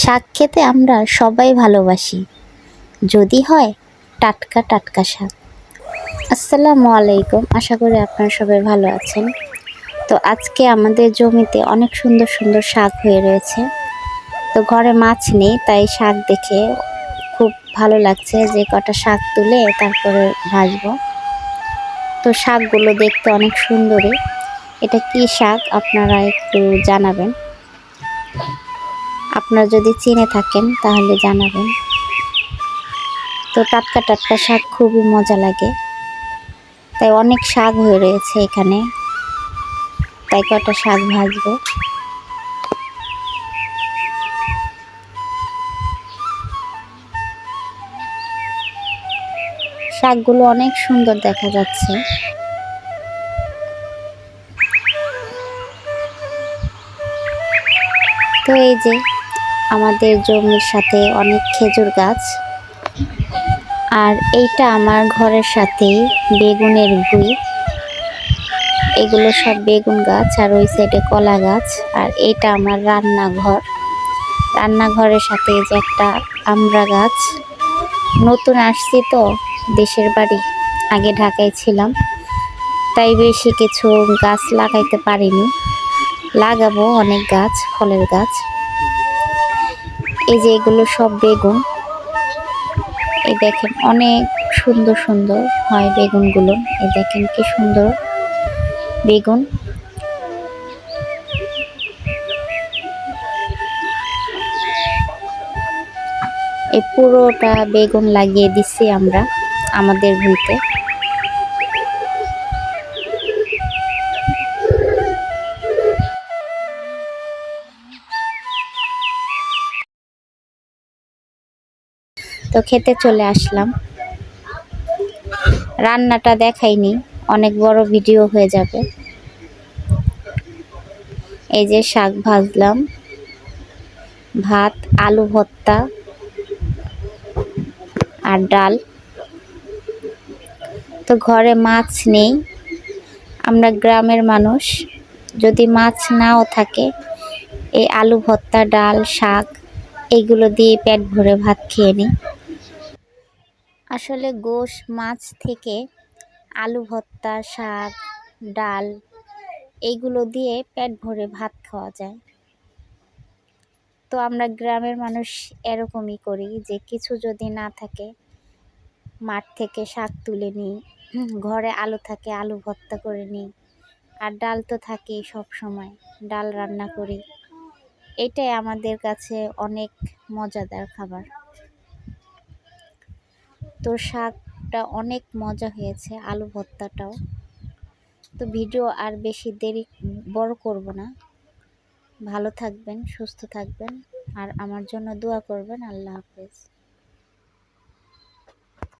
শাক খেতে আমরা সবাই ভালোবাসি, যদি হয় টাটকা টাটকা শাক। আসসালামু আলাইকুম, আশা করি আপনারা সবাই ভালো আছেন। তো আজকে আমাদের জমিতে অনেক সুন্দর সুন্দর শাক হয়ে রয়েছে। তো ঘরে মাছ নেই, তাই শাক দেখে খুব ভালো লাগছে যে কটা শাক তুলে তারপরে ভাজবো। তো শাকগুলো দেখতে অনেক সুন্দরই। এটা কি শাক আপনারা একটু জানাবেন, আপনারা যদি চিনে থাকেন তাহলে জানাবেন। তো টাটকা টাটকা শাক খুবই মজা লাগে, তাই অনেক শাক হয়ে রয়েছে এখানে, তাই কটা শাক ভাজবো। শাকগুলো অনেক সুন্দর দেখা যাচ্ছে। তো এই যে আমাদের জমির সাথে অনেক খেজুর গাছ, আর এইটা আমার ঘরের সাথেই বেগুনের ভুঁই। এগুলো সব বেগুন গাছ, আর ওই সাইডে কলা গাছ। আর এইটা আমার রান্নাঘর, রান্নাঘরের সাথে এই যে একটা আমড়া গাছ। নতুন আসছি তো দেশের বাড়ি, আগে ঢাকায় ছিলাম, তাই বেশি কিছু গাছ লাগাইতে পারিনি। লাগাবো অনেক গাছ, ফলের গাছ। এই যে এগুলো সব বেগুন, এই দেখেন অনেক সুন্দর সুন্দর হয় বেগুনগুলো। এই দেখেন কি সুন্দর বেগুন। এই পুরোটা বেগুন লাগিয়ে দিচ্ছি আমরা আমাদের ভুঁইতে। তো খেতে চলে আসলাম। রান্নাটা দেখাইনি, অনেক বড় ভিডিও হয়ে যাবে। এই যে শাক ভাজলাম, ভাত, আলু ভর্তা আর ডাল। তো ঘরে মাছ নেই, আমরা গ্রামের মানুষ, যদি মাছ নাও থাকে এই আলু ভর্তা, ডাল, শাক এইগুলো দিয়ে পেট ভরে ভাত খেয়ে নিই। আসলে গোশ মাছ থেকে আলু ভর্তা, শাক, ডাল এইগুলো দিয়ে পেট ভরে ভাত খাওয়া যায়। তো আমরা গ্রামের মানুষ এরকমই করি, যে কিছু যদি না থাকে মাঠ থেকে শাক তুলে নিই, ঘরে আলু থাকে আলু ভর্তা করে নিই, আর ডাল তো থাকেই সব সময়, ডাল রান্না করি। এটাই আমাদের কাছে অনেক মজাদার খাবার। তো শাকটা অনেক মজা হয়েছে, আলু ভর্তাটাও। তো ভিডিও আর বেশি দেরি বড় করব না। ভালো থাকবেন, সুস্থ থাকবেন, আর আমার জন্য দোয়া করবেন। আল্লাহ হাফেজ।